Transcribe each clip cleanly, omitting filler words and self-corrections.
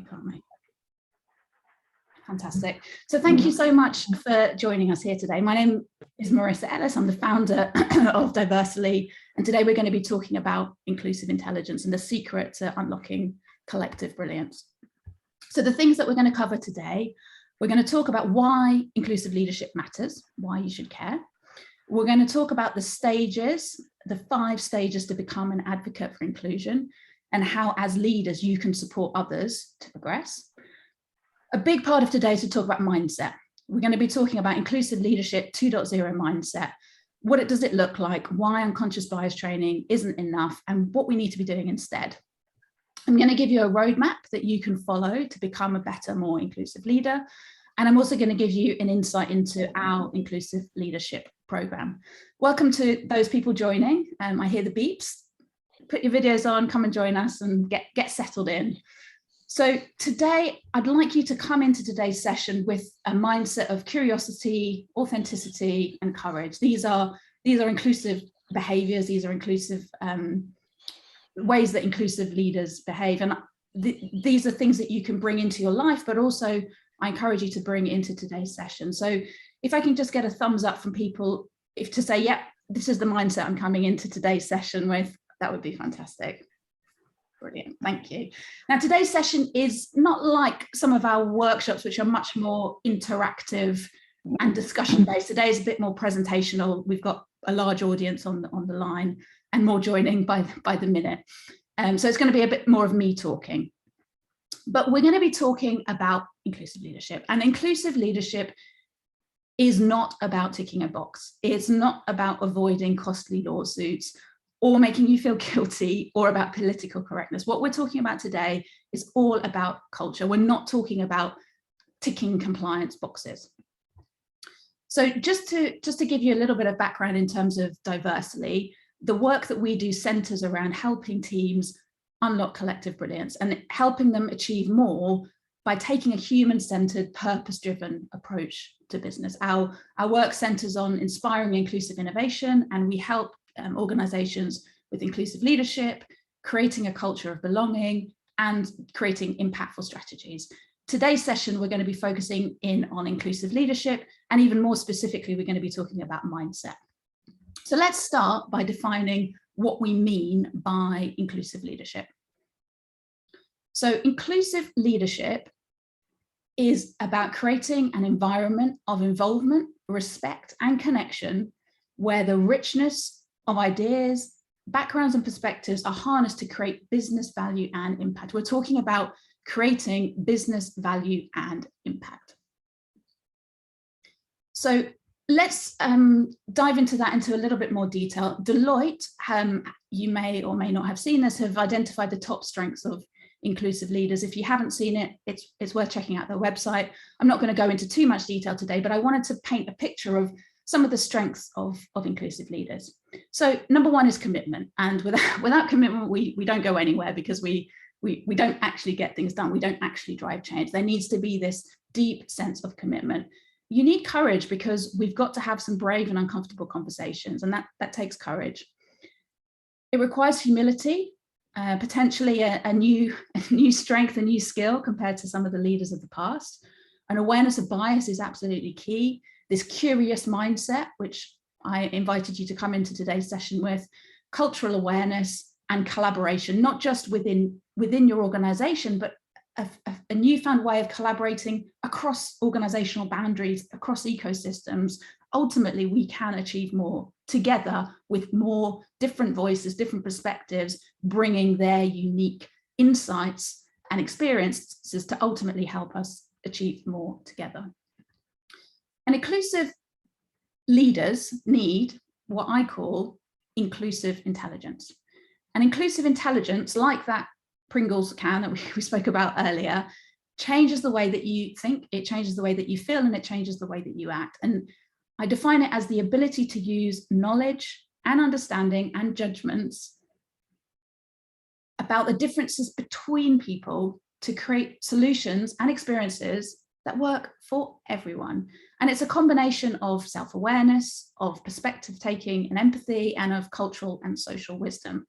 we, can't we? Fantastic. So thank you so much for joining us here today. My name is Marissa Ellis. I'm the founder of Diversily, and today we're going to be talking about inclusive intelligence and the secret to unlocking collective brilliance. So the things that we're going to cover today, we're going to talk about why inclusive leadership matters, why you should care. We're going to talk about the stages, the 5 stages to become an advocate for inclusion, and how as leaders you can support others to progress. A big part of today is to talk about mindset. We're going to be talking about inclusive leadership 2.0 mindset. What does it look like? Why unconscious bias training isn't enough, and what we need to be doing instead. I'm going to give you a roadmap that you can follow to become a better, more inclusive leader. And I'm also going to give you an insight into our inclusive leadership program. Welcome to those people joining. I hear the beeps. Put your videos on, come and join us and get settled in. So today, I'd like you to come into today's session with a mindset of curiosity, authenticity, and courage. These are inclusive behaviors. These are inclusive ways that inclusive leaders behave. And these are things that you can bring into your life, but also I encourage you to bring into today's session. So if I can just get a thumbs up from people, if to say, yeah, this is the mindset I'm coming into today's session with, that would be fantastic. Brilliant, thank you. Now, today's session is not like some of our workshops, which are much more interactive and discussion based. Today is a bit more presentational. We've got a large audience on the line and more joining by the minute. So it's going to be a bit more of me talking. But we're going to be talking about inclusive leadership, and inclusive leadership is not about ticking a box. It's not about avoiding costly lawsuits or making you feel guilty or about political correctness. What we're talking about today is all about culture. We're not talking about ticking compliance boxes. So just to give you a little bit of background in terms of Diversily, the work that we do centers around helping teams unlock collective brilliance and helping them achieve more by taking a human-centered, purpose-driven approach to business. Our work centers on inspiring inclusive innovation, and we help organizations with inclusive leadership, creating a culture of belonging, and creating impactful strategies. Today's session, we're going to be focusing in on inclusive leadership, and even more specifically, we're going to be talking about mindset. So let's start by defining what we mean by inclusive leadership. So inclusive leadership is about creating an environment of involvement, respect, and connection where the richness of ideas, backgrounds, and perspectives are harnessed to create business value and impact. We're talking about creating business value and impact. So let's dive into that into a little bit more detail. Deloitte, you may or may not have seen this, have identified the top strengths of inclusive leaders. If you haven't seen it, it's worth checking out their website. I'm not going to go into too much detail today, but I wanted to paint a picture of some of the strengths of inclusive leaders. So number 1 is commitment. And without commitment, we don't go anywhere, because we don't actually get things done. We don't actually drive change. There needs to be this deep sense of commitment. You need courage, because we've got to have some brave and uncomfortable conversations, and that takes courage. It requires humility, potentially a new strength, a new skill compared to some of the leaders of the past. An awareness of bias is absolutely key. This curious mindset, which I invited you to come into today's session with, cultural awareness and collaboration, not just within your organization, but a newfound way of collaborating across organizational boundaries, across ecosystems. Ultimately, we can achieve more together with more different voices, different perspectives, bringing their unique insights and experiences to ultimately help us achieve more together. And inclusive leaders need what I call inclusive intelligence. And inclusive intelligence, like that Pringles can that we spoke about earlier, changes the way that you think, it changes the way that you feel, and it changes the way that you act. And I define it as the ability to use knowledge and understanding and judgments about the differences between people to create solutions and experiences that work for everyone. And it's a combination of self-awareness, of perspective taking and empathy, and of cultural and social wisdom.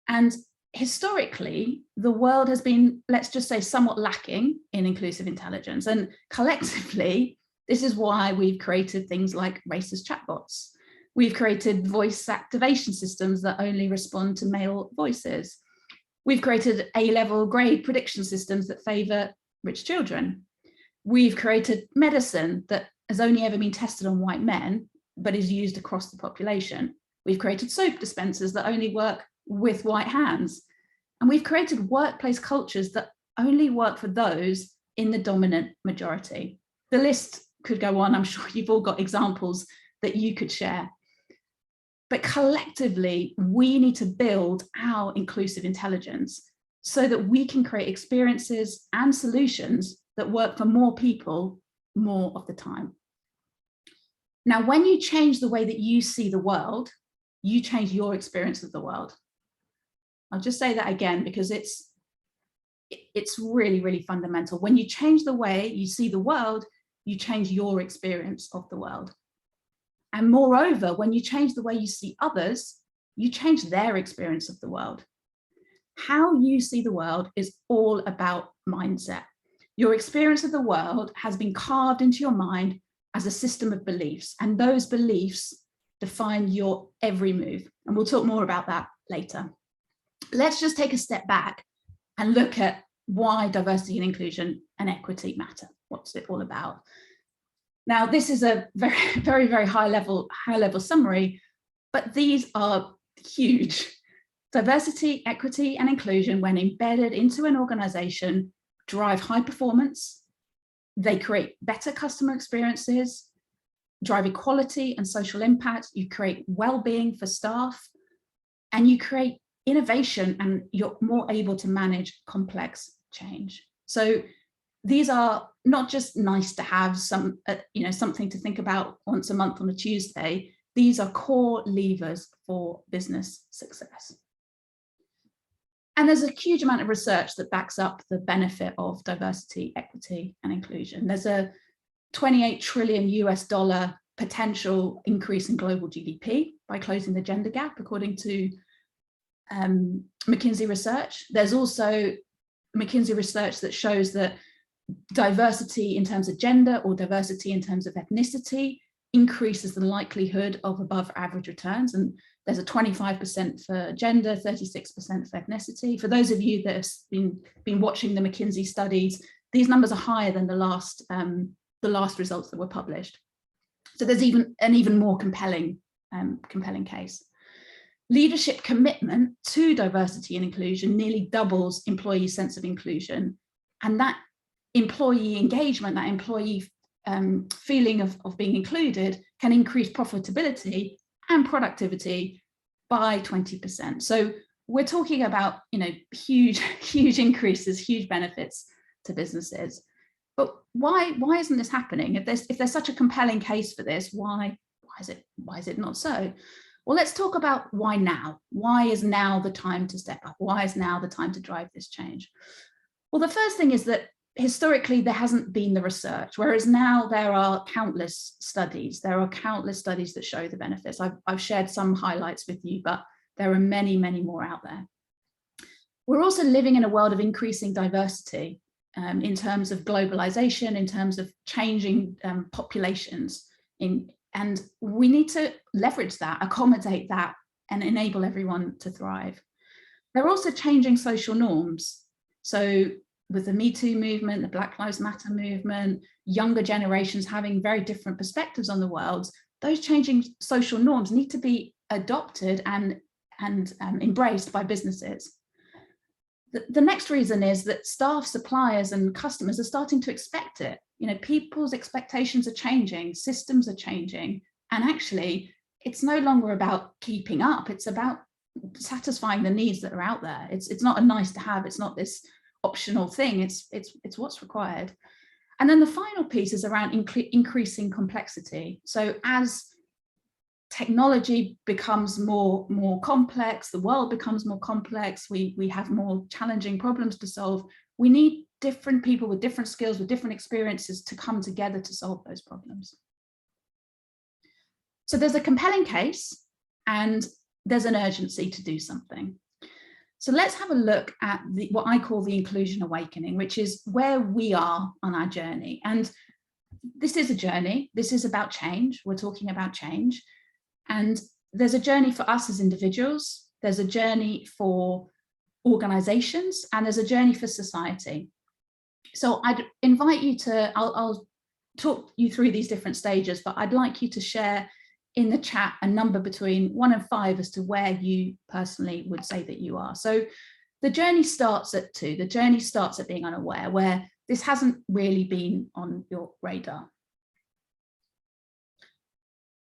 And historically, the world has been, let's just say, somewhat lacking in inclusive intelligence. And collectively, this is why we've created things like racist chatbots. We've created voice activation systems that only respond to male voices. We've created A-level grade prediction systems that favor rich children. We've created medicine that has only ever been tested on white men, but is used across the population. We've created soap dispensers that only work with white hands. And we've created workplace cultures that only work for those in the dominant majority. The list could go on. I'm sure you've all got examples that you could share. But collectively, we need to build our inclusive intelligence so that we can create experiences and solutions that work for more people more of the time. Now, when you change the way that you see the world, you change your experience of the world. I'll just say that again, because it's really, really fundamental. When you change the way you see the world, you change your experience of the world. And moreover, when you change the way you see others, you change their experience of the world. How you see the world is all about mindset. Your experience of the world has been carved into your mind as a system of beliefs, and those beliefs define your every move. And we'll talk more about that later. Let's just take a step back and look at why diversity and inclusion and equity matter. What's it all about? Now, this is a very high level summary, but these are huge. Diversity, equity, and inclusion, when embedded into an organization, drive high performance. They create better customer experiences, drive equality and social impact. You create well-being for staff, and you create innovation, and you're more able to manage complex change. So these are not just nice to have, something to think about once a month on a Tuesday. These are core levers for business success. And there's a huge amount of research that backs up the benefit of diversity, equity, and inclusion. There's a $28 trillion potential increase in global GDP by closing the gender gap, according to McKinsey research. There's also McKinsey research that shows that diversity in terms of gender or diversity in terms of ethnicity increases the likelihood of above average returns. And there's a 25% for gender, 36% for ethnicity. For those of you that have been watching the McKinsey studies, these numbers are higher than the last results that were published. So there's an even more compelling case. Leadership commitment to diversity and inclusion nearly doubles employee sense of inclusion, and that employee engagement, that employee feeling of being included, can increase profitability and productivity by 20%. So we're talking about, huge increases, huge benefits to businesses. But why isn't this happening? If there's such a compelling case for this, why is it not so? Well, let's talk about why now. Why is now the time to step up? Why is now the time to drive this change? Well, the first thing is that historically there hasn't been the research, whereas now there are countless studies. There are countless studies that show the benefits. I've shared some highlights with you, but there are many, many more out there. We're also living in a world of increasing diversity in terms of globalization, in terms of changing populations, and we need to leverage that, accommodate that, and enable everyone to thrive. They're also changing social norms. So with the Me Too movement, the Black Lives Matter movement, younger generations having very different perspectives on the world, those changing social norms need to be adopted and embraced by businesses. The next reason is that staff, suppliers, and customers are starting to expect it. People's expectations are changing, systems are changing, and actually it's no longer about keeping up, it's about satisfying the needs that are out there. It's not a nice to have, it's not this optional thing, it's what's required. And then the final piece is around increasing complexity. So as technology becomes more complex, the world becomes more complex, we have more challenging problems to solve, we need different people with different skills, with different experiences to come together to solve those problems. So there's a compelling case and there's an urgency to do something. So let's have a look at what I call the inclusion awakening, which is where we are on our journey. And this is a journey. This is about change. We're talking about change. And there's a journey for us as individuals. There's a journey for organizations, and there's a journey for society. So I'd invite you to, I'll talk you through these different stages, but I'd like you to share in the chat a number between 1 and 5 as to where you personally would say that you are. So the journey starts at 2. The journey starts at being unaware, where this hasn't really been on your radar.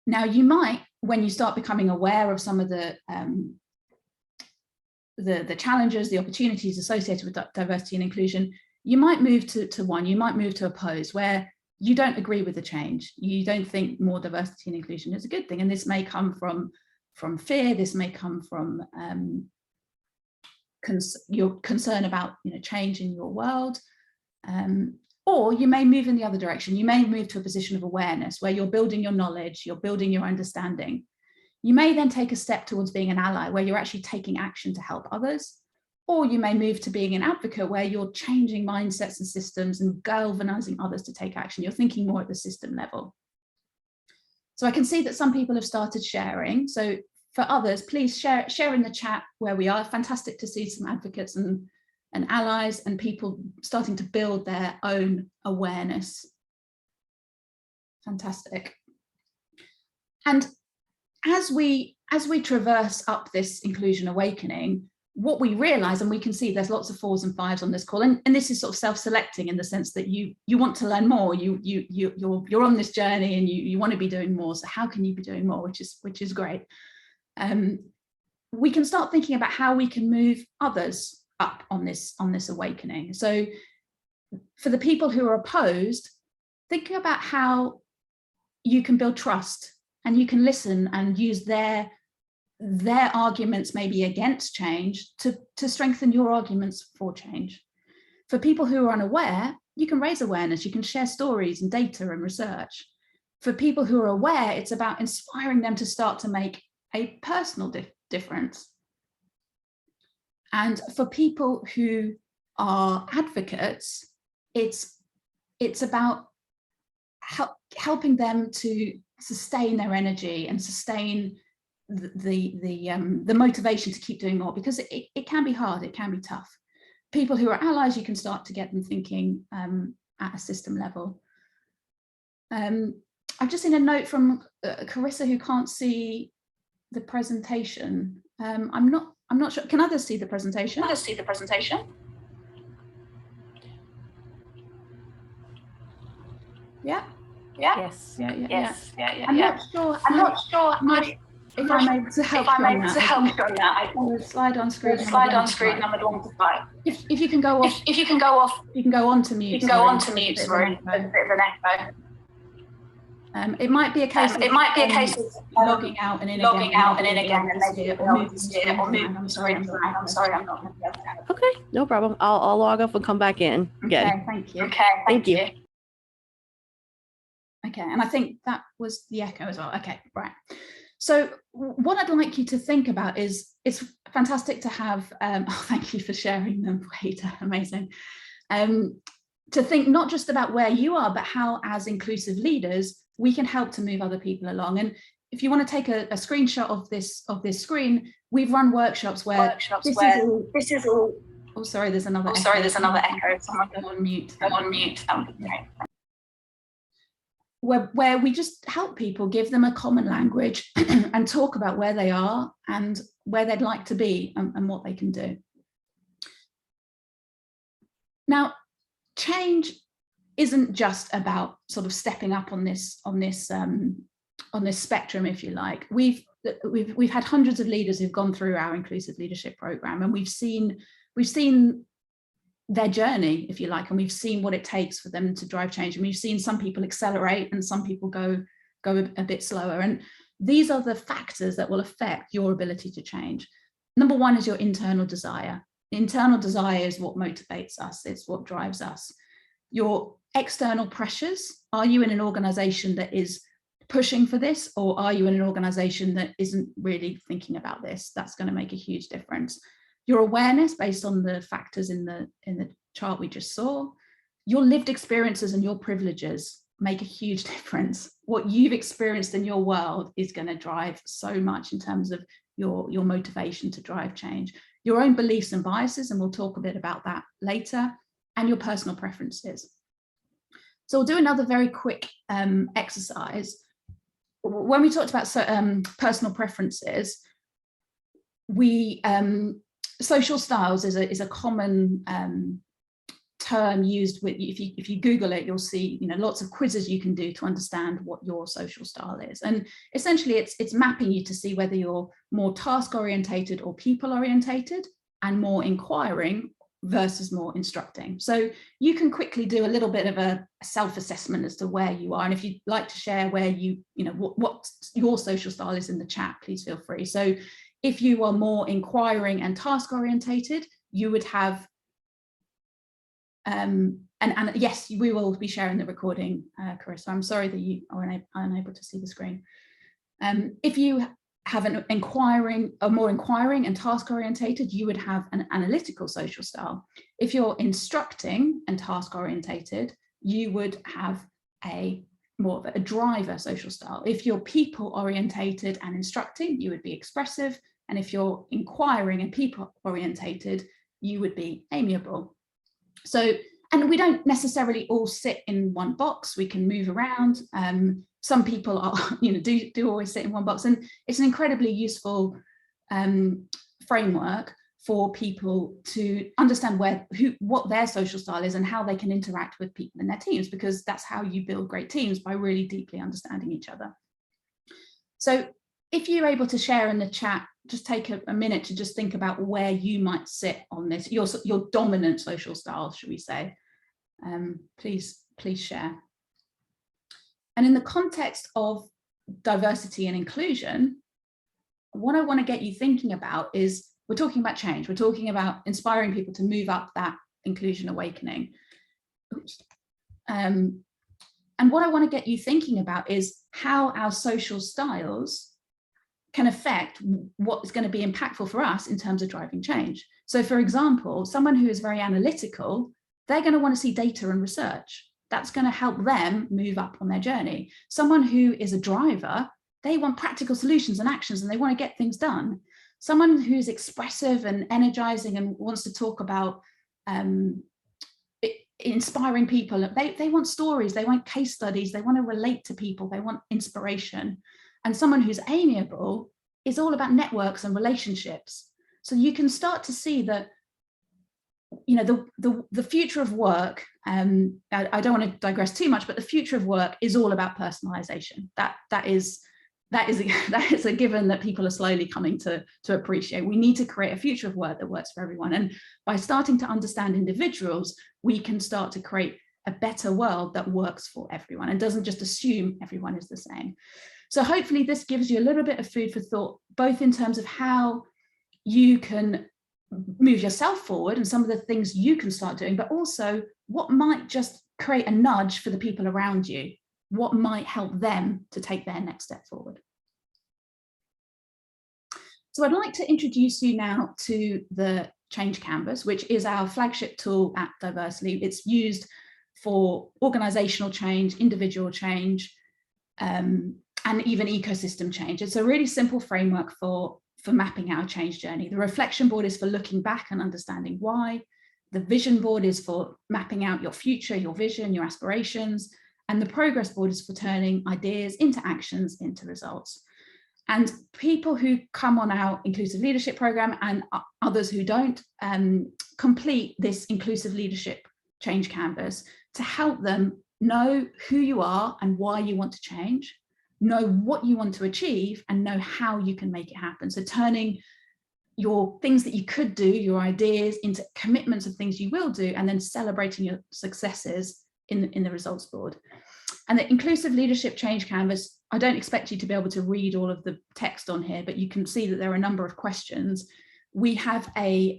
Now, you might, when you start becoming aware of some of the challenges, the opportunities associated with diversity and inclusion, you might move to 1, you might move to oppose, where you don't agree with the change. You don't think more diversity and inclusion is a good thing. And this may come from fear, this may come from your concern about change in your world. Or you may move in the other direction. You may move to a position of awareness where you're building your knowledge, you're building your understanding. You may then take a step towards being an ally, where you're actually taking action to help others. Or you may move to being an advocate, where you're changing mindsets and systems and galvanizing others to take action. You're thinking more at the system level. So I can see that some people have started sharing. So for others, please share in the chat where we are. Fantastic to see some advocates and allies and people starting to build their own awareness. Fantastic. And as we traverse up this inclusion awakening, what we realize, and we can see there's lots of 4s and 5s on this call, and this is sort of self-selecting in the sense that you want to learn more, you're on this journey and you want to be doing more. So how can you be doing more, which is great. We can start thinking about how we can move others up on this awakening. So for the people who are opposed, think about how you can build trust, and you can listen and use their arguments maybe against change to strengthen your arguments for change. For people who are unaware, you can raise awareness, you can share stories and data and research. For people who are aware, it's about inspiring them to start to make a personal difference. And for people who are advocates, it's about helping them to sustain their energy and sustain the motivation to keep doing more, because it can be hard, it can be tough. People who are allies, you can start to get them thinking at a system level. I've just seen a note from Carissa, who can't see the presentation. I'm not sure. Can others see the presentation? Others see the presentation? Yeah. Yeah. Yes. Yeah. Yes. Yeah. I'm not sure. I'm not sure. If I'm able to help you on that, I can slide on screen. Number 1 to 5. If you can go off. If you can go off. You can go on to mute. You can go on to mute. Sorry, a bit of an echo. It might be a case. It might be a case of logging out and in again, and maybe it will move here or move. I'm sorry. I'm not going to be able to help. Okay, no problem. I'll log off and come back in again. Okay, thank you. Okay, thank you. Okay, and I think that was the echo as well. Okay, right. So what I'd like you to think about is, it's fantastic to have, oh, thank you for sharing them, Wade, amazing. To think not just about where you are, but how as inclusive leaders, we can help to move other people along. And if you want to take a screenshot of this screen, we've run workshops where this is all. Oh, sorry, there's another echo. Sorry, there's another echo. Someone go on mute. Go on mute. Okay. Where we just help people, give them a common language and talk about where they are and where they'd like to be and what they can do. Now, change isn't just about sort of stepping up on this spectrum, if you like. We've had hundreds of leaders who've gone through our inclusive leadership program, and we've seen their journey, if you like, and we've seen what it takes for them to drive change. And we've seen some people accelerate and some people go a bit slower. And these are the factors that will affect your ability to change. Number 1 is your internal desire. Internal desire is what motivates us. It's what drives us. Your external pressures. Are you in an organization that is pushing for this, or are you in an organization that isn't really thinking about this? That's going to make a huge difference. your awareness based on the factors in the chart we just saw, your lived experiences and your privileges make a huge difference. What you've experienced in your world is going to drive so much in terms of your motivation to drive change. Your own beliefs and biases, and we'll talk a bit about that later, and your personal preferences. So we'll do another very quick exercise. When we talked about personal preferences, social styles is a common term used with, if you Google it, you'll see, lots of quizzes you can do to understand what your social style is. And essentially it's mapping you to see whether you're more task orientated or people orientated, and more inquiring versus more instructing. So you can quickly do a little bit of a self-assessment as to where you are. And if you'd like to share where what your social style is in the chat, please feel free. So if you are more inquiring and task orientated, you would have, and yes, we will be sharing the recording, Carissa. I'm sorry that you are unable to see the screen. If you have a more inquiring and task orientated, you would have an analytical social style. If you're instructing and task orientated, you would have more of a driver social style. If you're people orientated and instructing, you would be expressive. And if you're inquiring and people orientated, you would be amiable. So, and we don't necessarily all sit in one box. We can move around. Some people are, do always sit in one box, and it's an incredibly useful framework for people to understand what their social style is and how they can interact with people in their teams, because that's how you build great teams, by really deeply understanding each other. So if you're able to share in the chat, just take a minute to just think about where you might sit on this, your dominant social style, should we say. Please share. And in the context of diversity and inclusion, what I want to get you thinking about is, we're talking about change. We're talking about inspiring people to move up that inclusion awakening. And what I want to get you thinking about is how our social styles can affect what is going to be impactful for us in terms of driving change. So for example, someone who is very analytical, they're going to want to see data and research. That's going to help them move up on their journey. Someone who is a driver, they want practical solutions and actions, and they want to get things done. Someone who's expressive and energizing and wants to talk about inspiring people, they want stories, they want case studies, they want to relate to people, they want inspiration. And someone who's amiable is all about networks and relationships. So you can start to see that, the future of work, I don't want to digress too much, but the future of work is all about personalization. That is a given that people are slowly coming to appreciate. We need to create a future of work that works for everyone. And by starting to understand individuals, we can start to create a better world that works for everyone and doesn't just assume everyone is the same. So hopefully this gives you a little bit of food for thought, both in terms of how you can move yourself forward and some of the things you can start doing, but also what might just create a nudge for the people around you, what might help them to take their next step forward. So I'd like to introduce you now to the Change Canvas, which is our flagship tool at Diversily. It's used for organizational change, individual change, and even ecosystem change. It's a really simple framework for mapping our change journey. The reflection board is for looking back and understanding why. The vision board is for mapping out your future, your vision, your aspirations. And the progress board is for turning ideas into actions, into results. And people who come on our inclusive leadership program and others who don't complete this inclusive leadership change canvas to help them know who you are and why you want to change, know what you want to achieve, and know how you can make it happen. So turning your things that you could do, your ideas, into commitments of things you will do, and then celebrating your successes in the results board. And the inclusive leadership change canvas, I don't expect you to be able to read all of the text on here, but you can see that there are a number of questions. We have a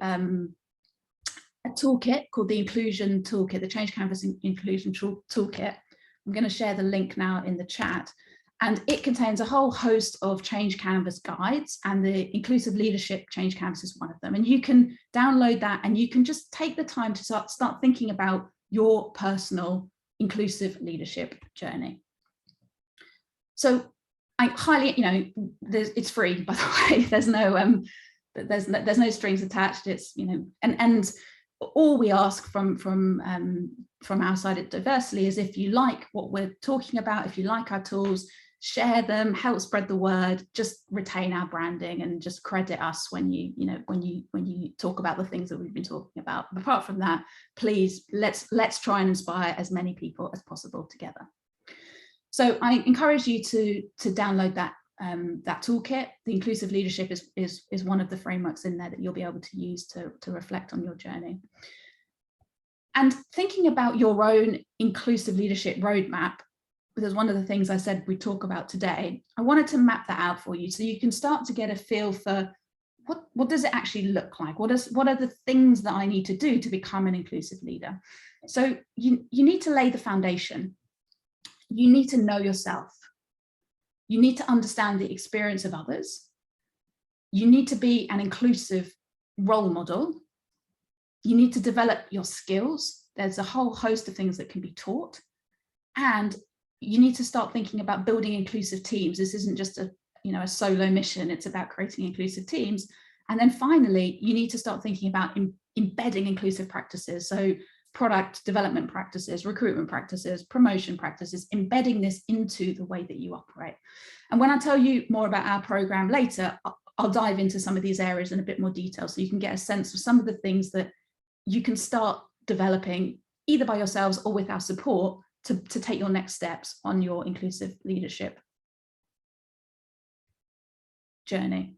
toolkit called the Inclusion Toolkit, the Change Canvas Inclusion Toolkit. I'm going to share the link now in the chat. And it contains a whole host of Change Canvas guides, and the Inclusive Leadership Change Canvas is one of them. And you can download that, and you can just take the time to start thinking about your personal inclusive leadership journey. So I highly, it's free, by the way. There's no strings attached. It's, and all we ask from our side at Diversily is, if you like what we're talking about, if you like our tools, share them, help spread the word, just retain our branding and just credit us when you talk about the things that we've been talking about. But apart from that, please, let's try and inspire as many people as possible together. So I encourage you to download that toolkit. The inclusive leadership is one of the frameworks in there that you'll be able to use to reflect on your journey. And thinking about your own inclusive leadership roadmap, because one of the things I said we talk about today, I wanted to map that out for you so you can start to get a feel for what does it actually look like? What are the things that I need to do to become an inclusive leader? So you need to lay the foundation. You need to know yourself. You need to understand the experience of others. You need to be an inclusive role model. You need to develop your skills. There's a whole host of things that can be taught. And you need to start thinking about building inclusive teams. This isn't just a solo mission. It's about creating inclusive teams. And then finally, you need to start thinking about embedding inclusive practices. So product development practices, recruitment practices, promotion practices, embedding this into the way that you operate. And when I tell you more about our program later, I'll dive into some of these areas in a bit more detail so you can get a sense of some of the things that you can start developing either by yourselves or with our support to take your next steps on your inclusive leadership journey.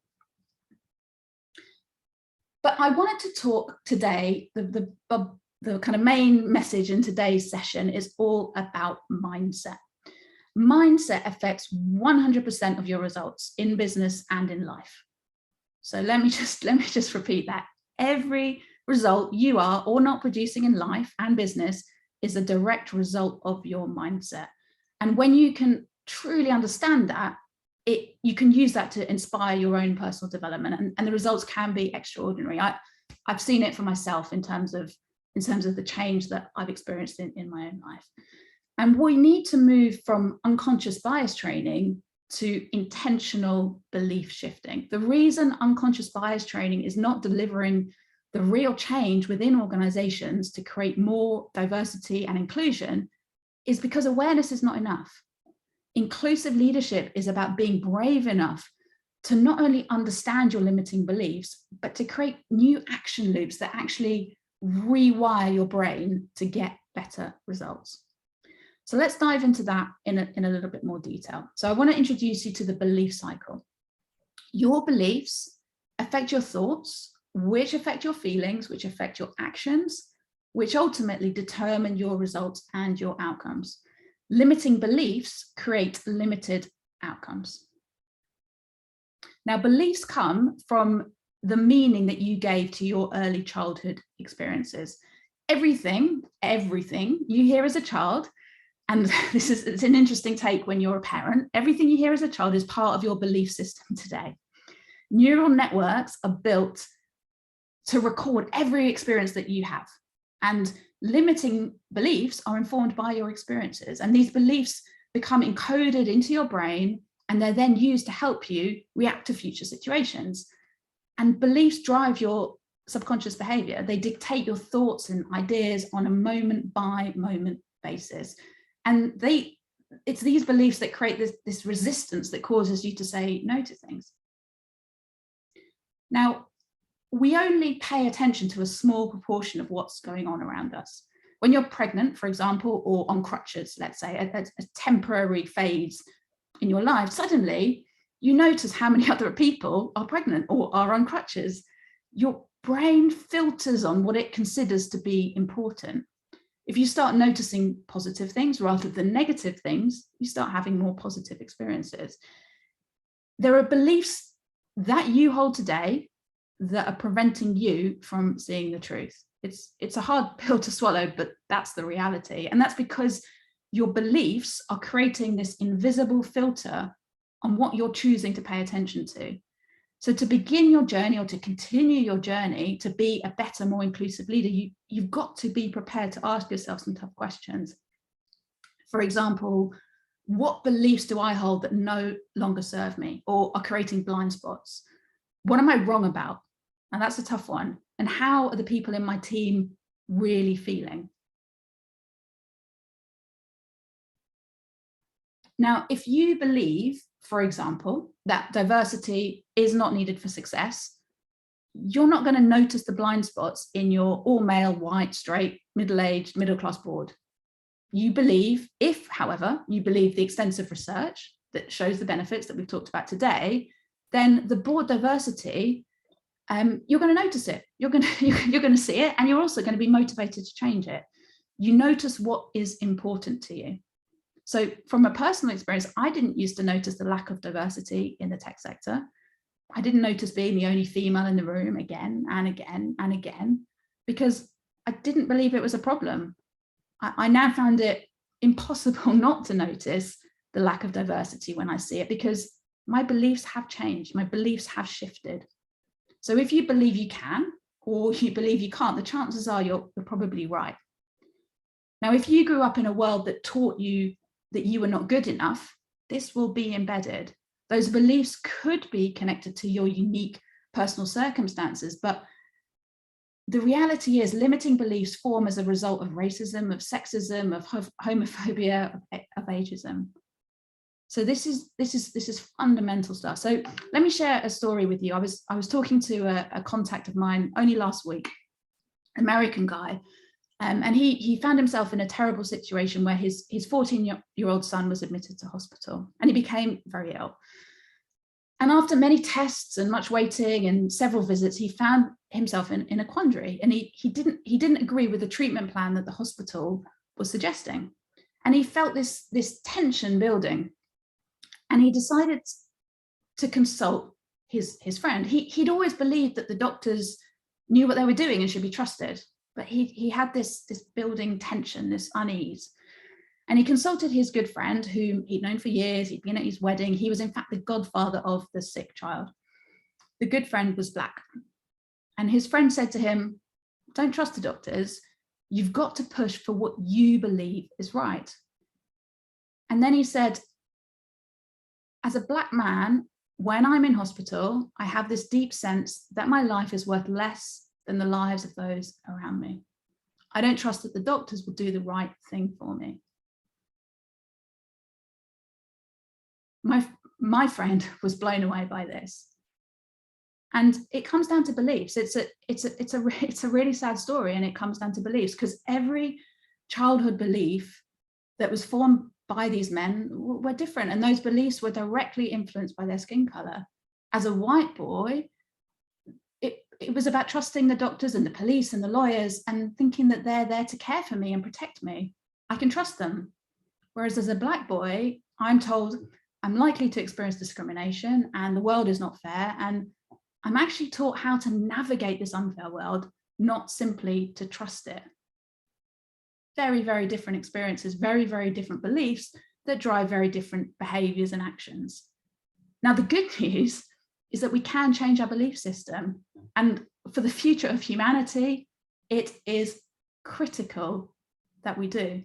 But I wanted to talk today, the kind of main message in today's session is all about mindset. Mindset affects 100% of your results in business and in life. So let me just repeat that. Every result you are or not producing in life and business is a direct result of your mindset. And when you can truly understand that, you can use that to inspire your own personal development, and the results can be extraordinary. I've seen it for myself in terms of the change that I've experienced in my own life. And we need to move from unconscious bias training to intentional belief shifting. The reason unconscious bias training is not delivering the real change within organizations to create more diversity and inclusion is because awareness is not enough. Inclusive leadership is about being brave enough to not only understand your limiting beliefs, but to create new action loops that actually rewire your brain to get better results. So let's dive into that in a little bit more detail. So I want to introduce you to the belief cycle. Your beliefs affect your thoughts, which affect your feelings, which affect your actions, which ultimately determine your results and your outcomes. Limiting beliefs create limited outcomes. Now, beliefs come from the meaning that you gave to your early childhood experiences. Everything you hear as a child, and it's an interesting take when you're a parent, everything you hear as a child is part of your belief system today. Neural networks are built to record every experience that you have, and limiting beliefs are informed by your experiences, and these beliefs become encoded into your brain, and they're then used to help you react to future situations. And beliefs drive your subconscious behavior. They dictate your thoughts and ideas on a moment by moment basis. And it's these beliefs that create this resistance that causes you to say no to things. Now, we only pay attention to a small proportion of what's going on around us. When you're pregnant, for example, or on crutches, let's say, a temporary phase in your life, suddenly you notice how many other people are pregnant or are on crutches. Your brain filters on what it considers to be important. If you start noticing positive things rather than negative things, you start having more positive experiences. There are beliefs that you hold today that are preventing you from seeing the truth. It's a hard pill to swallow, but that's the reality. And that's because your beliefs are creating this invisible filter on what you're choosing to pay attention to. So to begin your journey, or to continue your journey to be a better, more inclusive leader, you've got to be prepared to ask yourself some tough questions. For example, what beliefs do I hold that no longer serve me or are creating blind spots? What am I wrong about? And that's a tough one. And how are the people in my team really feeling? Now, if you believe, for example, that diversity is not needed for success, you're not going to notice the blind spots in your all-male, white, straight, middle-aged, middle-class board. You believe, if, however, you believe the extensive research that shows the benefits that we've talked about today, then the board diversity, you're going to notice it. You're going to see it, and you're also going to be motivated to change it. You notice what is important to you. So from a personal experience, I didn't used to notice the lack of diversity in the tech sector. I didn't notice being the only female in the room again and again and again, because I didn't believe it was a problem. I now found it impossible not to notice the lack of diversity when I see it, because my beliefs have changed, my beliefs have shifted. So if you believe you can, or you believe you can't, the chances are you're probably right. Now, if you grew up in a world that taught you that you were not good enough, this will be embedded. Those beliefs could be connected to your unique personal circumstances, but the reality is limiting beliefs form as a result of racism, of sexism, of homophobia, of ageism. So this is fundamental stuff. So let me share a story with you. I was talking to a contact of mine only last week, American guy, and he found himself in a terrible situation where his 14-year-old son was admitted to hospital, and he became very ill. And after many tests and much waiting and several visits, he found himself in a quandary, and he didn't agree with the treatment plan that the hospital was suggesting. And he felt this tension building, and he decided to consult his friend. He'd always believed that the doctors knew what they were doing and should be trusted, but he had this building tension, this unease. And he consulted his good friend, whom he'd known for years. He'd been at his wedding. He was in fact the godfather of the sick child. The good friend was Black. And his friend said to him, don't trust the doctors. You've got to push for what you believe is right. And then he said, as a Black man, when I'm in hospital, I have this deep sense that my life is worth less than the lives of those around me. I don't trust that the doctors will do the right thing for me. My friend was blown away by this. And it comes down to beliefs. It's a really sad story, and it comes down to beliefs, because every childhood belief that was formed by these men were different, and those beliefs were directly influenced by their skin color. As a white boy, it was about trusting the doctors and the police and the lawyers and thinking that they're there to care for me and protect me. I can trust them. Whereas as a Black boy, I'm told I'm likely to experience discrimination and the world is not fair, and I'm actually taught how to navigate this unfair world, not simply to trust it. Very, very different experiences, very, very different beliefs that drive very different behaviors and actions. Now, the good news is that we can change our belief system, and for the future of humanity, it is critical that we do.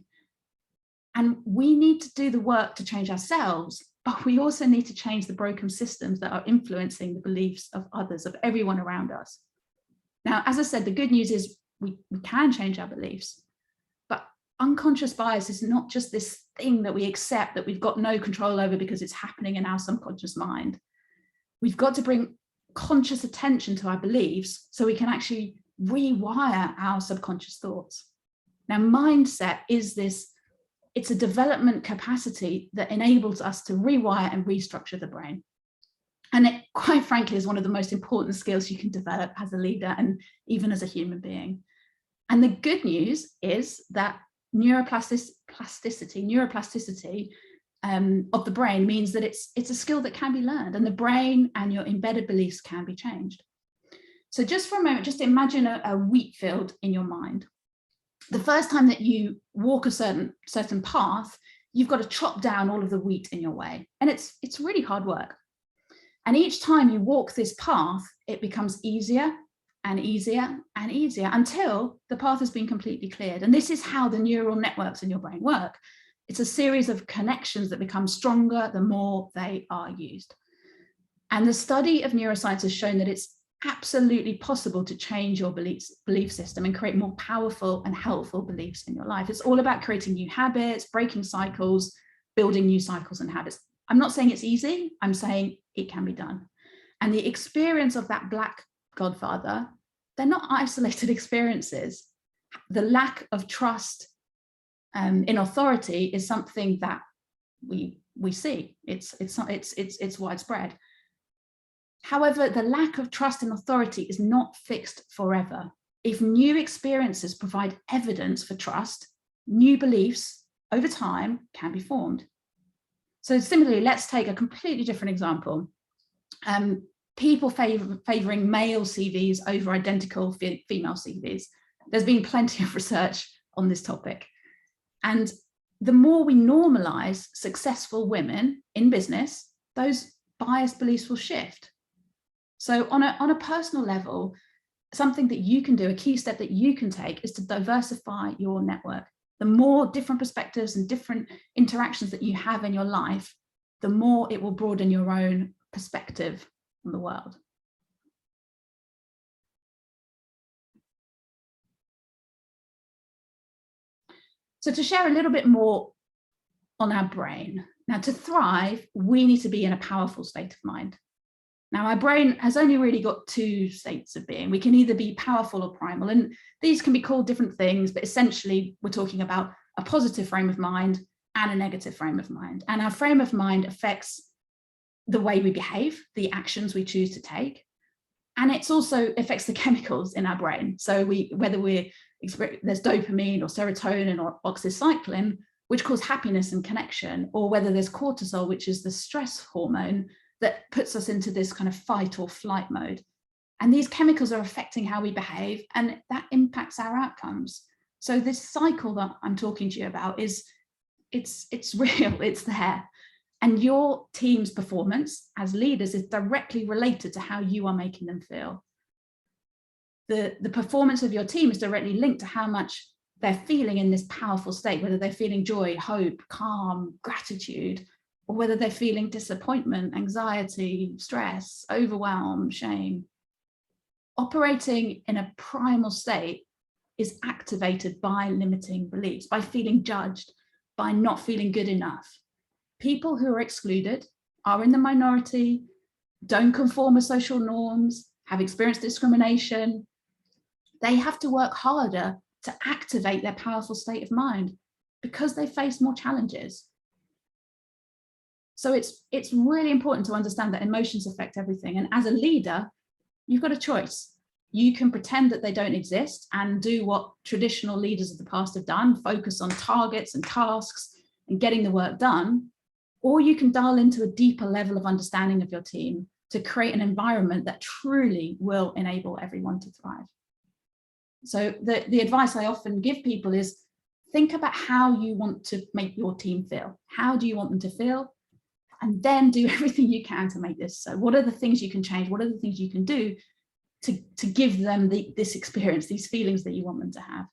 And we need to do the work to change ourselves, but we also need to change the broken systems that are influencing the beliefs of others, of everyone around us. Now, as I said, the good news is we can change our beliefs, but unconscious bias is not just this thing that we accept that we've got no control over because it's happening in our subconscious mind. We've got to bring conscious attention to our beliefs so we can actually rewire our subconscious thoughts. Now, mindset is it's a development capacity that enables us to rewire and restructure the brain. And it, quite frankly, is one of the most important skills you can develop as a leader and even as a human being. And the good news is that neuroplasticity of the brain means that it's a skill that can be learned, and the brain and your embedded beliefs can be changed. So just for a moment, just imagine a wheat field in your mind. the first time that you walk a certain path, you've got to chop down all of the wheat in your way. And it's really hard work. And each time you walk this path, it becomes easier and easier and easier until the path has been completely cleared. And this is how the neural networks in your brain work. It's a series of connections that become stronger the more they are used. And the study of neuroscience has shown that it's absolutely possible to change your belief system and create more powerful and helpful beliefs in your life. It's all about creating new habits, breaking cycles, building new cycles and habits. I'm not saying it's easy, I'm saying it can be done. And the experience of that Black godfather, they're not isolated experiences. The lack of trust in authority is something that we see. It's widespread. However, the lack of trust in authority is not fixed forever. If new experiences provide evidence for trust, new beliefs over time can be formed. So similarly, let's take a completely different example. People favoring male CVs over identical female CVs. There's been plenty of research on this topic. And the more we normalize successful women in business, those biased beliefs will shift. So on a personal level, something that you can do, a key step that you can take is to diversify your network. The more different perspectives and different interactions that you have in your life, the more it will broaden your own perspective on the world. So to share a little bit more on our brain. Now, to thrive, we need to be in a powerful state of mind. Now, our brain has only really got two states of being. We can either be powerful or primal, and these can be called different things, but essentially we're talking about a positive frame of mind and a negative frame of mind. And our frame of mind affects the way we behave, the actions we choose to take, and it also affects the chemicals in our brain. So whether there's dopamine or serotonin or oxytocin, which cause happiness and connection, or whether there's cortisol, which is the stress hormone that puts us into this kind of fight or flight mode. And these chemicals are affecting how we behave, and that impacts our outcomes. So this cycle that I'm talking to you about it's real, it's there. And your team's performance as leaders is directly related to how you are making them feel. The performance of your team is directly linked to how much they're feeling in this powerful state, whether they're feeling joy, hope, calm, gratitude, or whether they're feeling disappointment, anxiety, stress, overwhelm, shame. Operating in a primal state is activated by limiting beliefs, by feeling judged, by not feeling good enough. People who are excluded, are in the minority, don't conform with social norms, have experienced discrimination, they have to work harder to activate their powerful state of mind because they face more challenges. So it's really important to understand that emotions affect everything. And as a leader, you've got a choice. You can pretend that they don't exist and do what traditional leaders of the past have done, focus on targets and tasks and getting the work done, or you can dial into a deeper level of understanding of your team to create an environment that truly will enable everyone to thrive. So the advice I often give people is think about how you want to make your team feel. How do you want them to feel? And then do everything you can to make this so. What are the things you can change? What are the things you can do to give them this experience, these feelings that you want them to have?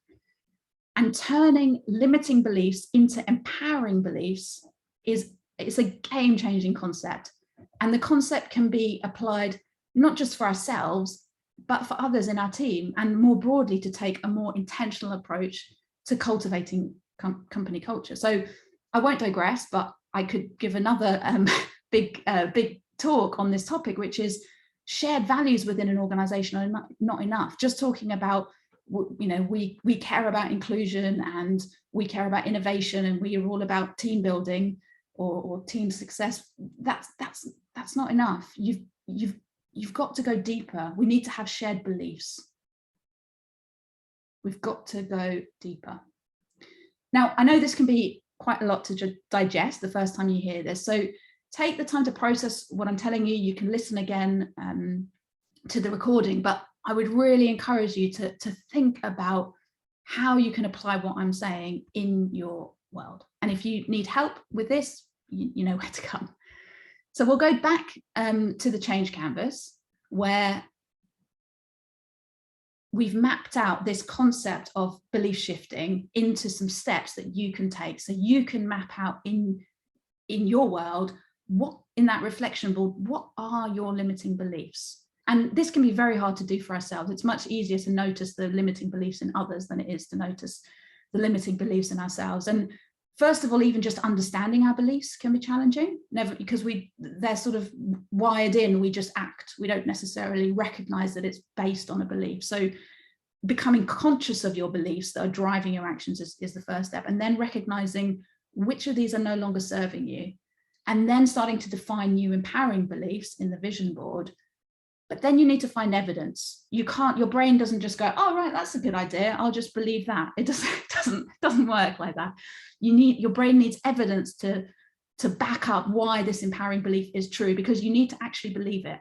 And turning limiting beliefs into empowering beliefs it's a game-changing concept. And the concept can be applied not just for ourselves, but for others in our team, and more broadly to take a more intentional approach to cultivating company culture. So I won't digress, but I could give another big talk on this topic, which is shared values within an organization are not enough. Just talking about, we care about inclusion and we care about innovation and we are all about team building or team success. That's not enough. You've got to go deeper. We need to have shared beliefs. We've got to go deeper. Now, I know this can be quite a lot to digest the first time you hear this. So take the time to process what I'm telling you. You can listen again to the recording, but I would really encourage you to think about how you can apply what I'm saying in your world. And if you need help with this, you know where to come. So we'll go back to the change canvas, where we've mapped out this concept of belief shifting into some steps that you can take, so you can map out in your world, what in that reflection board, what are your limiting beliefs? And this can be very hard to do for ourselves. It's much easier to notice the limiting beliefs in others than it is to notice the limiting beliefs in ourselves. And first of all, even just understanding our beliefs can be challenging, because they're sort of wired in, we just act. We don't necessarily recognize that it's based on a belief. So becoming conscious of your beliefs that are driving your actions is the first step. And then recognizing which of these are no longer serving you. And then starting to define new empowering beliefs in the vision board. But then you need to find evidence. You can't, your brain doesn't just go, oh, right, that's a good idea, I'll just believe that. It doesn't work like that. Your brain needs evidence to back up why this empowering belief is true, because you need to actually believe it.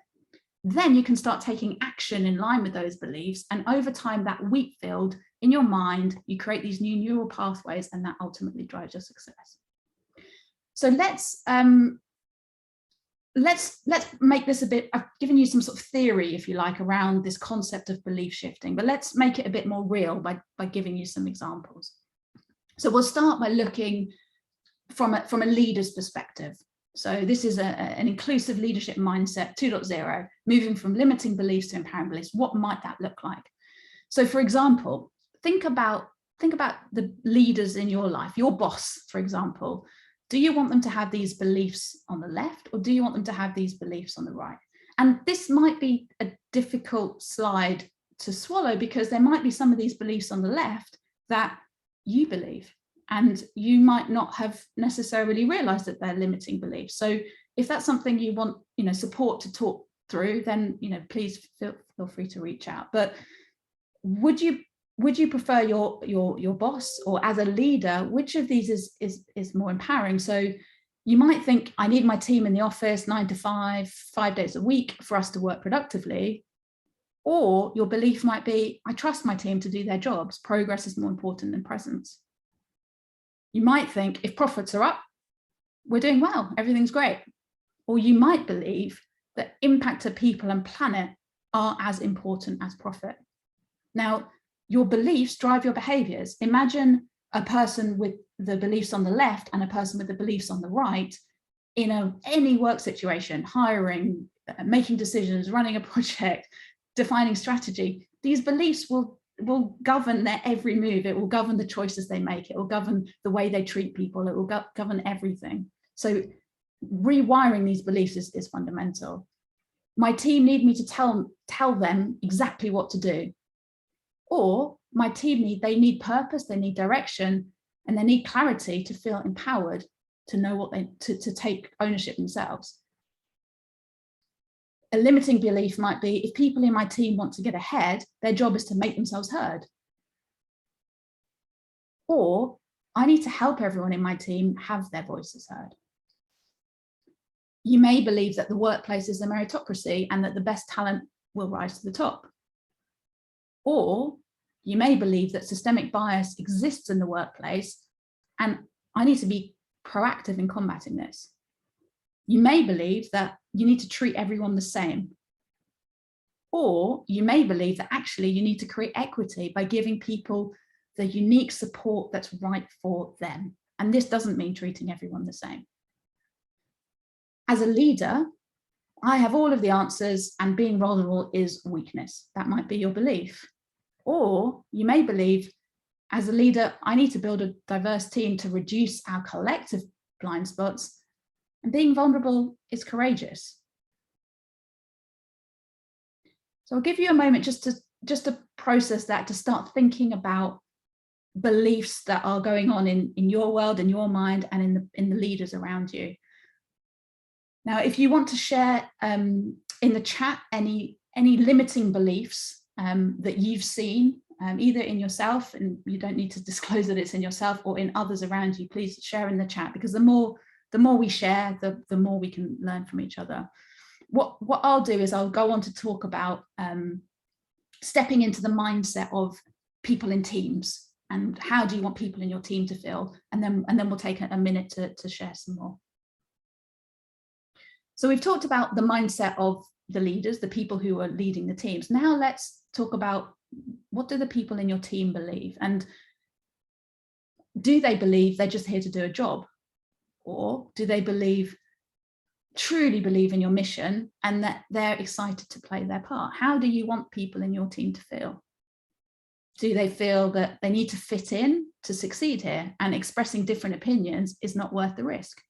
Then you can start taking action in line with those beliefs. And over time, that wheat field in your mind, you create these new neural pathways, and that ultimately drives your success. So let's make this a bit, I've given you some sort of theory, if you like, around this concept of belief shifting, but let's make it a bit more real by giving you some examples. So we'll start by looking from a leader's perspective. So this is an inclusive leadership mindset 2.0, moving from limiting beliefs to empowering beliefs. What might that look like? So for example, think about the leaders in your life, your boss, for example. Do you want them to have these beliefs on the left, or do you want them to have these beliefs on the right? And this might be a difficult slide to swallow, because there might be some of these beliefs on the left that you believe, and you might not have necessarily realized that they're limiting beliefs. So if that's something you want, support to talk through, then, please feel free to reach out. But would you prefer your boss, or as a leader, which of these is more empowering? So you might think, I need my team in the office 9 to 5, 5 days a week for us to work productively. Or your belief might be, I trust my team to do their jobs. Progress is more important than presence. You might think, if profits are up, we're doing well, everything's great. Or you might believe that impact to people and planet are as important as profit. Now, your beliefs drive your behaviors. Imagine a person with the beliefs on the left and a person with the beliefs on the right in any work situation, hiring, making decisions, running a project, defining strategy. These beliefs will govern their every move. It will govern the choices they make. It will govern the way they treat people. It will govern everything. So rewiring these beliefs is fundamental. My team need me to tell them exactly what to do. Or my team they need purpose, they need direction, and they need clarity to feel empowered to know what to take ownership themselves. A limiting belief might be, if people in my team want to get ahead, their job is to make themselves heard. Or I need to help everyone in my team have their voices heard. You may believe that the workplace is a meritocracy and that the best talent will rise to the top. Or you may believe that systemic bias exists in the workplace and I need to be proactive in combating this. You may believe that you need to treat everyone the same. Or you may believe that actually you need to create equity by giving people the unique support that's right for them. And this doesn't mean treating everyone the same. As a leader, I have all of the answers and being vulnerable is weakness. That might be your belief. Or you may believe, as a leader, I need to build a diverse team to reduce our collective blind spots, and being vulnerable is courageous. So I'll give you a moment just to process that, to start thinking about beliefs that are going on in your world, in your mind, and in the leaders around you. Now, if you want to share in the chat any limiting beliefs that you've seen, either in yourself, and you don't need to disclose that it's in yourself, or in others around you, please share in the chat, because the more we share, the more we can learn from each other. What I'll do is I'll go on to talk about stepping into the mindset of people in teams. And how do you want people in your team to feel? And then we'll take a minute to share some more. So we've talked about the mindset of the leaders, the people who are leading the teams. Now let's talk about, what do the people in your team believe? And do they believe they're just here to do a job? Or do they truly believe in your mission and that they're excited to play their part? How do you want people in your team to feel? Do they feel that they need to fit in to succeed here and expressing different opinions is not worth the risk?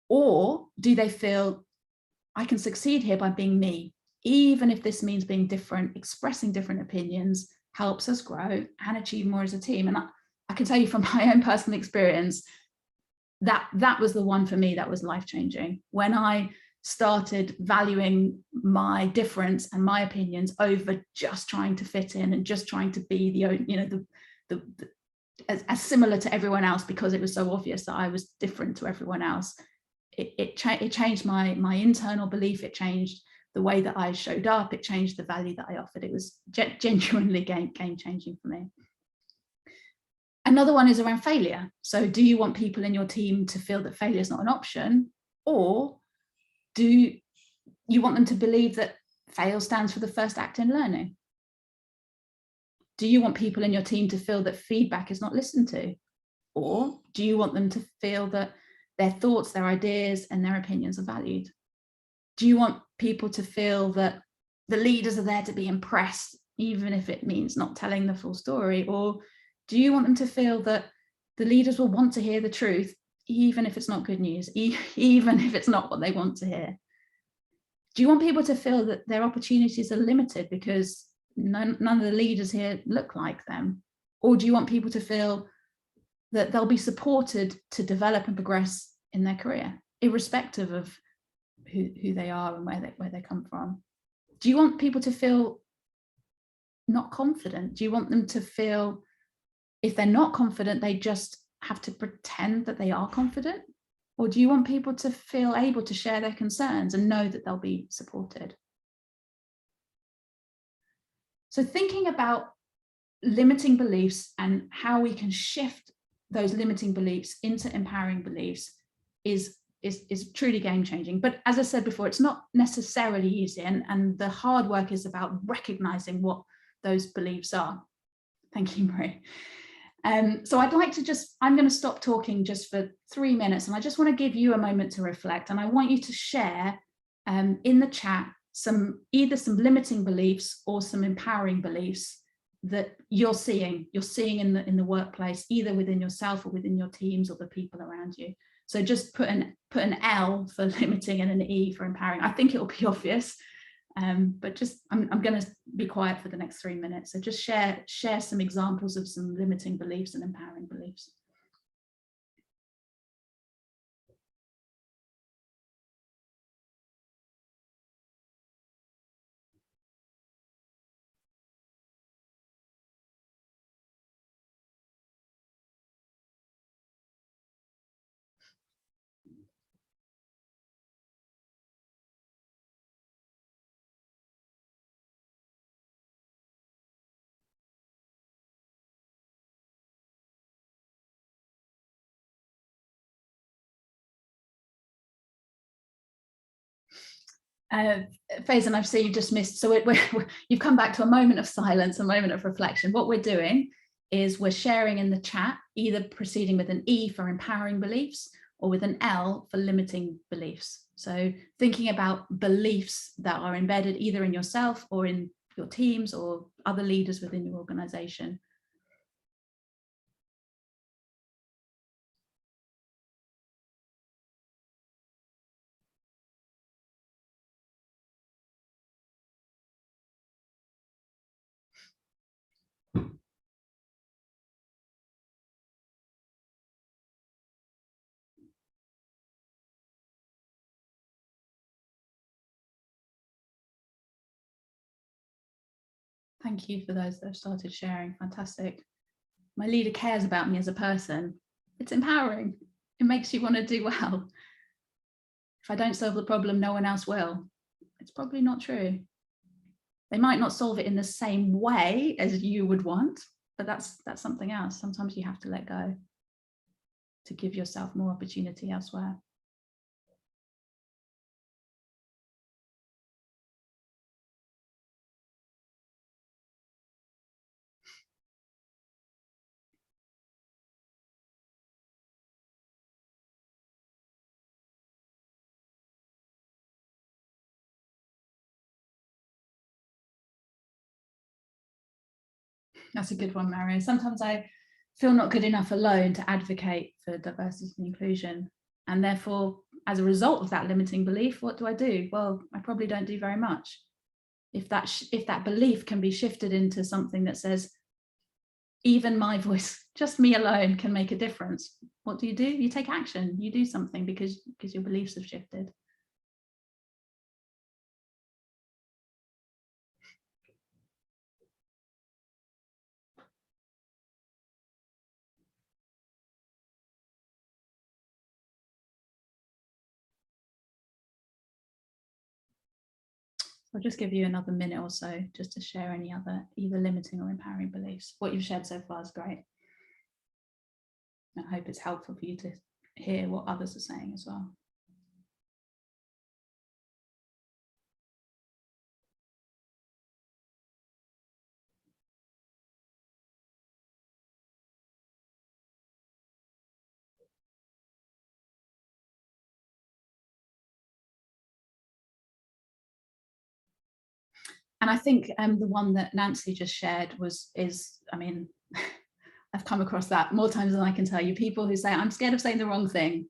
Or do they feel, I can succeed here by being me, even if this means being different, expressing different opinions helps us grow and achieve more as a team? And I can tell you from my own personal experience, that was the one for me that was life-changing. When I started valuing my difference and my opinions over just trying to fit in and just trying to be as similar to everyone else, because it was so obvious that I was different to everyone else, it changed my internal belief. It changed the way that I showed up. It changed the value that I offered. It was genuinely game-changing for me. Another one is around failure. So do you want people in your team to feel that failure is not an option? Or do you want them to believe that fail stands for the first act in learning? Do you want people in your team to feel that feedback is not listened to? Or do you want them to feel that their thoughts, their ideas, and their opinions are valued? Do you want people to feel that the leaders are there to be impressed, even if it means not telling the full story? Or do you want them to feel that the leaders will want to hear the truth, even if it's not good news, even if it's not what they want to hear? Do you want people to feel that their opportunities are limited because none of the leaders here look like them? Or do you want people to feel that they'll be supported to develop and progress in their career, irrespective of who they are and where they come from? Do you want people to feel not confident? Do you want them to feel, if they're not confident, they just have to pretend that they are confident? Or do you want people to feel able to share their concerns and know that they'll be supported? So thinking about limiting beliefs and how we can shift those limiting beliefs into empowering beliefs is truly game-changing. But as I said before, it's not necessarily easy, and the hard work is about recognizing what those beliefs are. Thank you, Marie. So I'd like to I'm going to stop talking just for 3 minutes, and I just want to give you a moment to reflect, and I want you to share in the chat either some limiting beliefs or some empowering beliefs that you're seeing in the workplace, either within yourself or within your teams or the people around you. So just put an L for limiting and an E for empowering. I think it'll be obvious, but just I'm going to be quiet for the next 3 minutes. So just share some examples of some limiting beliefs and empowering beliefs. Faison, I've seen you just missed. So you've come back to a moment of silence, a moment of reflection. What we're doing is we're sharing in the chat, either proceeding with an E for empowering beliefs or with an L for limiting beliefs. So thinking about beliefs that are embedded either in yourself or in your teams or other leaders within your organization. Thank you for those that have started sharing. Fantastic. My leader cares about me as a person. It's empowering. It makes you want to do well. If I don't solve the problem, no one else will. It's probably not true. They might not solve it in the same way as you would want, but that's something else. Sometimes you have to let go to give yourself more opportunity elsewhere. That's a good one, Mario. Sometimes I feel not good enough alone to advocate for diversity and inclusion. And therefore, as a result of that limiting belief, what do? Well, I probably don't do very much. If that belief can be shifted into something that says, even my voice, just me alone, can make a difference, what do? You take action, you do something because your beliefs have shifted. I'll just give you another minute or so just to share any other either limiting or empowering beliefs. What you've shared so far is great. I hope it's helpful for you to hear what others are saying as well. And I think the one that Nancy just shared is, I mean, I've come across that more times than I can tell you, people who say, I'm scared of saying the wrong thing.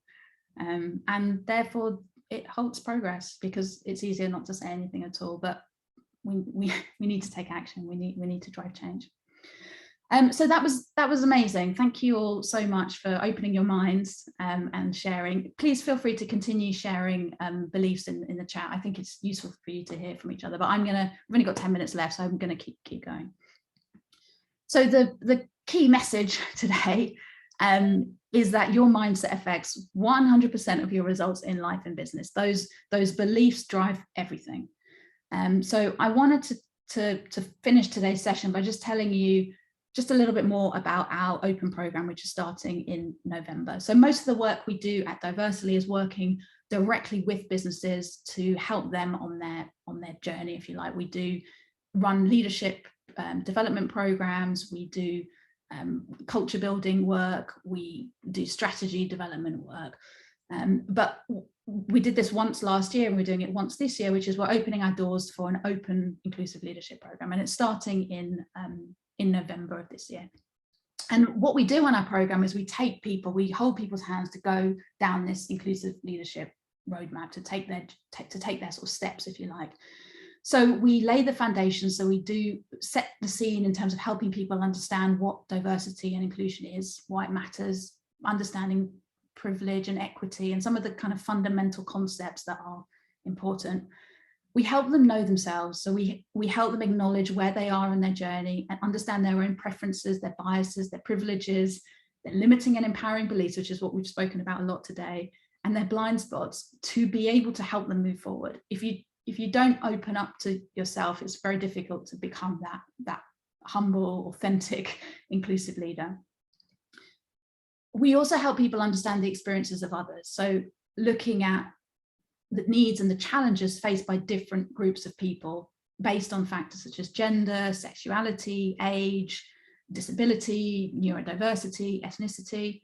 And therefore it halts progress because it's easier not to say anything at all, but we need to take action. We need to drive change. So that was amazing. Thank you all so much for opening your minds and sharing. Please feel free to continue sharing beliefs in the chat. I think it's useful for you to hear from each other, but we've only got 10 minutes left, so I'm going to keep going. So the key message today is that your mindset affects 100% of your results in life and business. Those beliefs drive everything. So I wanted to finish today's session by just telling you just a little bit more about our open program, which is starting in November. So most of the work we do at Diversily is working directly with businesses to help them on their journey, if you like. We do run leadership development programs, we do culture building work, we do strategy development work. But we did this once last year and we're doing it once this year, which is we're opening our doors for an open inclusive leadership program, and it's starting in November of this year. And what we do on our program is we hold people's hands to go down this inclusive leadership roadmap, to take their sort of steps, if you like. So we lay the foundation, so we do set the scene in terms of helping people understand what diversity and inclusion is, why it matters, understanding privilege and equity, and some of the kind of fundamental concepts that are important. We help them know themselves, so we help them acknowledge where they are in their journey and understand their own preferences, their biases, their privileges, their limiting and empowering beliefs, which is what we've spoken about a lot today, and their blind spots, to be able to help them move forward. If you don't open up to yourself, it's very difficult to become that humble, authentic, inclusive leader. We also help people understand the experiences of others. So looking at the needs and the challenges faced by different groups of people based on factors such as gender, sexuality, age, disability, neurodiversity, ethnicity.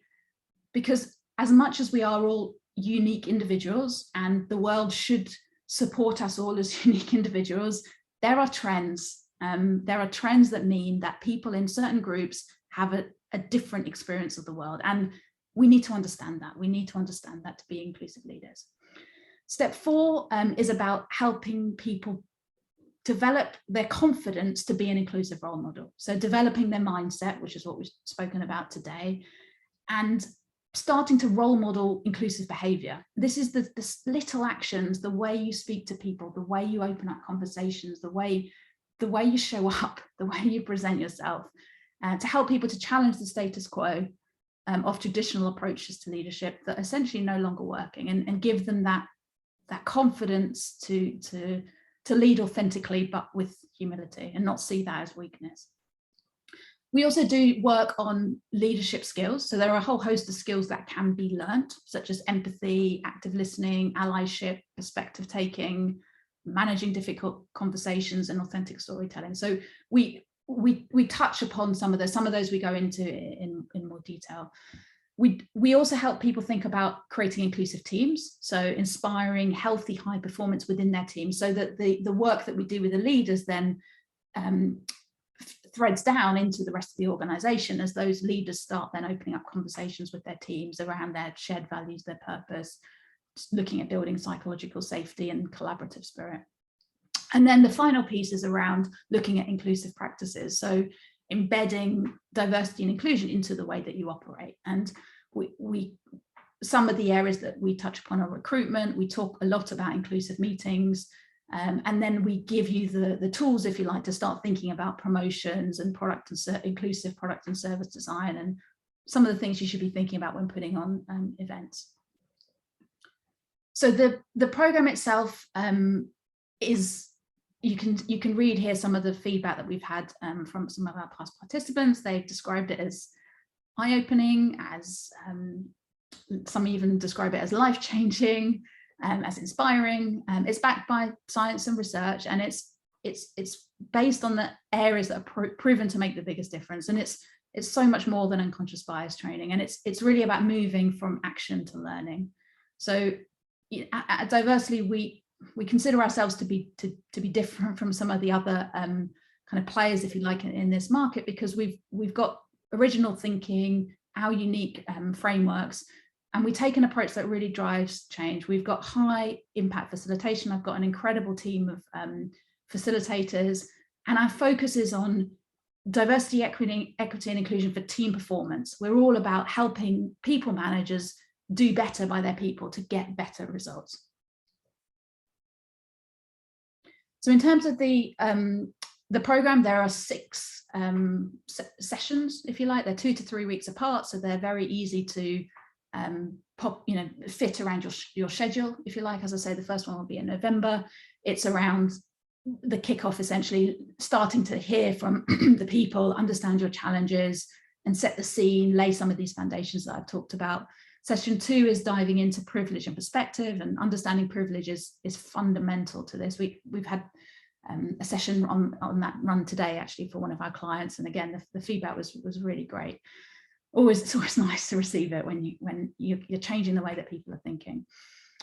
Because as much as we are all unique individuals and the world should support us all as unique individuals, there are trends. There are trends that mean that people in certain groups have a different experience of the world. And we need to understand that. We need to understand that to be inclusive leaders. Step 4 is about helping people develop their confidence to be an inclusive role model. So developing their mindset, which is what we've spoken about today, and starting to role model inclusive behavior. This is the little actions, the way you speak to people, the way you open up conversations, the way you show up, the way you present yourself, to help people to challenge the status quo of traditional approaches to leadership that are essentially no longer working, and give them that confidence to lead authentically, but with humility, and not see that as weakness. We also do work on leadership skills. So there are a whole host of skills that can be learnt, such as empathy, active listening, allyship, perspective taking, managing difficult conversations, and authentic storytelling. So we touch upon some of those we go into in more detail. We also help people think about creating inclusive teams, so inspiring healthy high performance within their team, so that the work that we do with the leaders then threads down into the rest of the organization, as those leaders start then opening up conversations with their teams around their shared values, their purpose, looking at building psychological safety and collaborative spirit. And then the final piece is around looking at inclusive practices, so embedding diversity and inclusion into the way that you operate. And we some of the areas that we touch upon are recruitment. We talk a lot about inclusive meetings, and then we give you the tools, if you like, to start thinking about promotions and inclusive product and service design, and some of the things you should be thinking about when putting on events. So the program itself is, you can read here some of the feedback that we've had from some of our past participants. They've described it as eye-opening, as some even describe it as life-changing, as inspiring. It's backed by science and research, and it's based on the areas that are proven to make the biggest difference. And it's so much more than unconscious bias training, and it's really about moving from action to learning. So at Diversily, we consider ourselves to be different from some of the other kind of players, if you like, in this market, because we've got original thinking, our unique frameworks, and we take an approach that really drives change. We've got high impact facilitation. I've got an incredible team of facilitators, and our focus is on diversity, equity and inclusion for team performance. We're all about helping people managers do better by their people to get better results. So in terms of the program, there are 6 sessions, if you like. They're 2 to 3 weeks apart, so they're very easy to fit around your schedule, if you like. As I say, the first one will be in November. It's around the kickoff, essentially starting to hear from the people, understand your challenges, and set the scene, lay some of these foundations that I've talked about. Session 2 is diving into privilege and perspective, and understanding privilege is fundamental to this. We've had a session on that run today, actually, for one of our clients, and again, the feedback was really great. It's always nice to receive it when you're changing the way that people are thinking.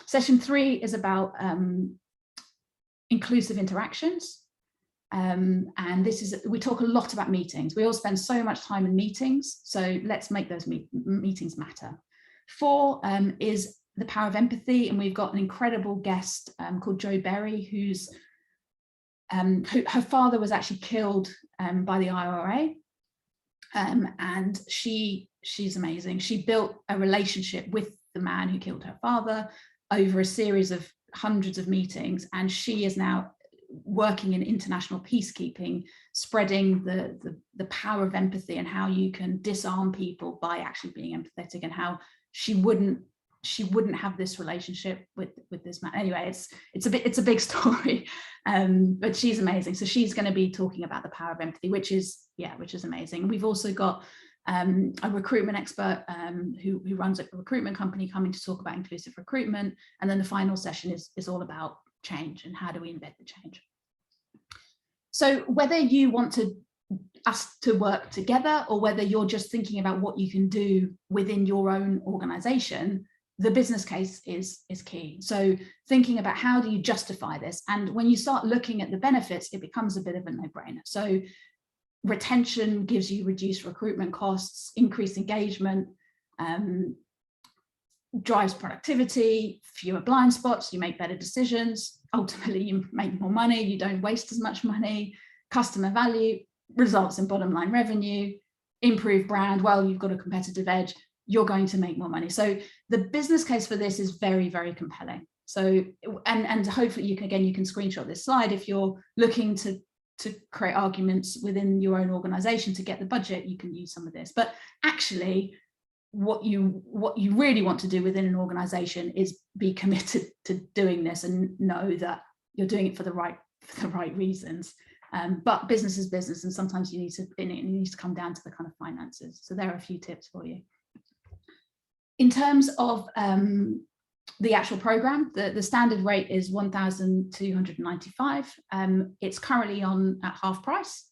Session 3 is about inclusive interactions, and we talk a lot about meetings. We all spend so much time in meetings, so let's make those meetings matter. 4 is the power of empathy, and we've got an incredible guest called Jo Berry, who's her father was actually killed by the IRA, and she's amazing. She built a relationship with the man who killed her father over a series of hundreds of meetings, and she is now working in international peacekeeping, spreading the power of empathy and how you can disarm people by actually being empathetic, and how she wouldn't have this relationship with this man. Anyway, it's a big story, but she's amazing. So she's going to be talking about the power of empathy, which is amazing. We've also got a recruitment expert who runs a recruitment company coming to talk about inclusive recruitment, and then the final session is all about change and how do we embed the change. So whether you want us to work together, or whether you're just thinking about what you can do within your own organization, the business case is key. So thinking about how do you justify this, and when you start looking at the benefits, it becomes a bit of a no-brainer. So retention gives you reduced recruitment costs, increased engagement, drives productivity, fewer blind spots, you make better decisions, ultimately you make more money, you don't waste as much money, customer value, results in bottom line revenue, improved brand, well, you've got a competitive edge, you're going to make more money. So the business case for this is very, very compelling. So, and hopefully you can screenshot this slide if you're looking to create arguments within your own organization to get the budget, you can use some of this. But actually, what you really want to do within an organization is be committed to doing this and know that you're doing it for the right reasons. But business is business, and sometimes it needs to come down to the kind of finances. So there are a few tips for you. In terms of the actual program, the standard rate is $1,295. It's currently on at half price.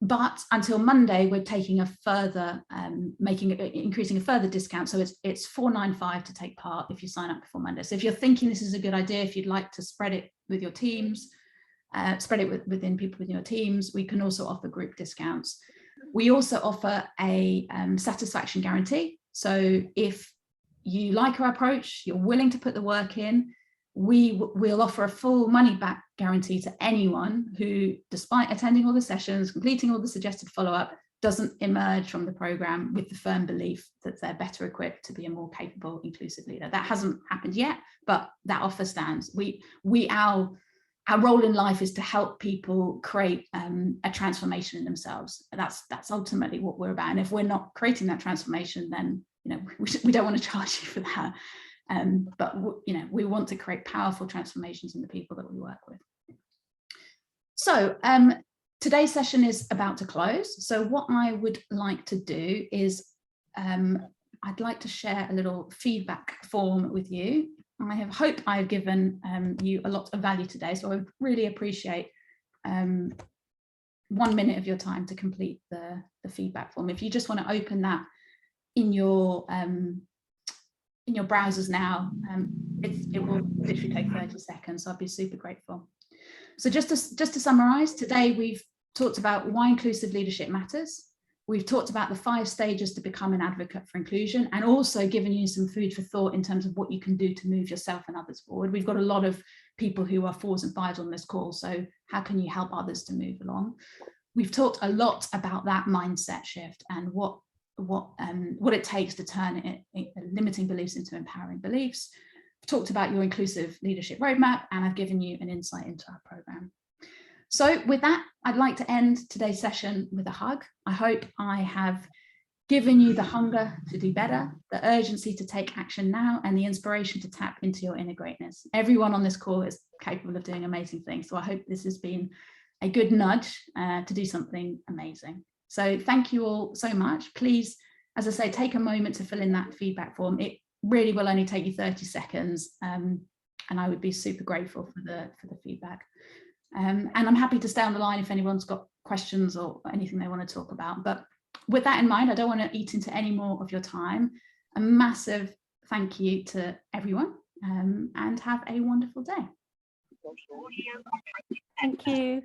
But until Monday, we're taking a further, increasing a further discount. So it's $495 to take part if you sign up before Monday. So if you're thinking this is a good idea, if you'd like to spread it with your teams, spread it within people within your teams, we can also offer group discounts. We also offer a satisfaction guarantee. So if you like our approach, you're willing to put the work in, we'll offer a full money back guarantee to anyone who, despite attending all the sessions, completing all the suggested follow-up, doesn't emerge from the program with the firm belief that they're better equipped to be a more capable, inclusive leader. That hasn't happened yet, but that offer stands. Our role in life is to help people create a transformation in themselves. That's ultimately what we're about. And if we're not creating that transformation, then we don't want to charge you for that. But we want to create powerful transformations in the people that we work with. So today's session is about to close. So what I would like to do is I'd like to share a little feedback form with you. I hope I've given you a lot of value today, so I would really appreciate 1 minute of your time to complete the feedback form. If you just want to open that in your browsers now, it will literally take 30 seconds, so I'd be super grateful. So just to summarize, today we've talked about why inclusive leadership matters. We've talked about the 5 stages to become an advocate for inclusion, and also given you some food for thought in terms of what you can do to move yourself and others forward. We've got a lot of people who are 4s and 5s on this call, so how can you help others to move along? We've talked a lot about that mindset shift and what it takes to turn limiting beliefs into empowering beliefs. I've talked about your inclusive leadership roadmap, and I've given you an insight into our program. So with that, I'd like to end today's session with a hug. I hope I have given you the hunger to do better, the urgency to take action now, and the inspiration to tap into your inner greatness. Everyone on this call is capable of doing amazing things. So I hope this has been a good nudge to do something amazing. So thank you all so much. Please, as I say, take a moment to fill in that feedback form. It really will only take you 30 seconds. And I would be super grateful for the feedback. And I'm happy to stay on the line if anyone's got questions or anything they want to talk about. But with that in mind, I don't want to eat into any more of your time. A massive thank you to everyone, and have a wonderful day. Thank you.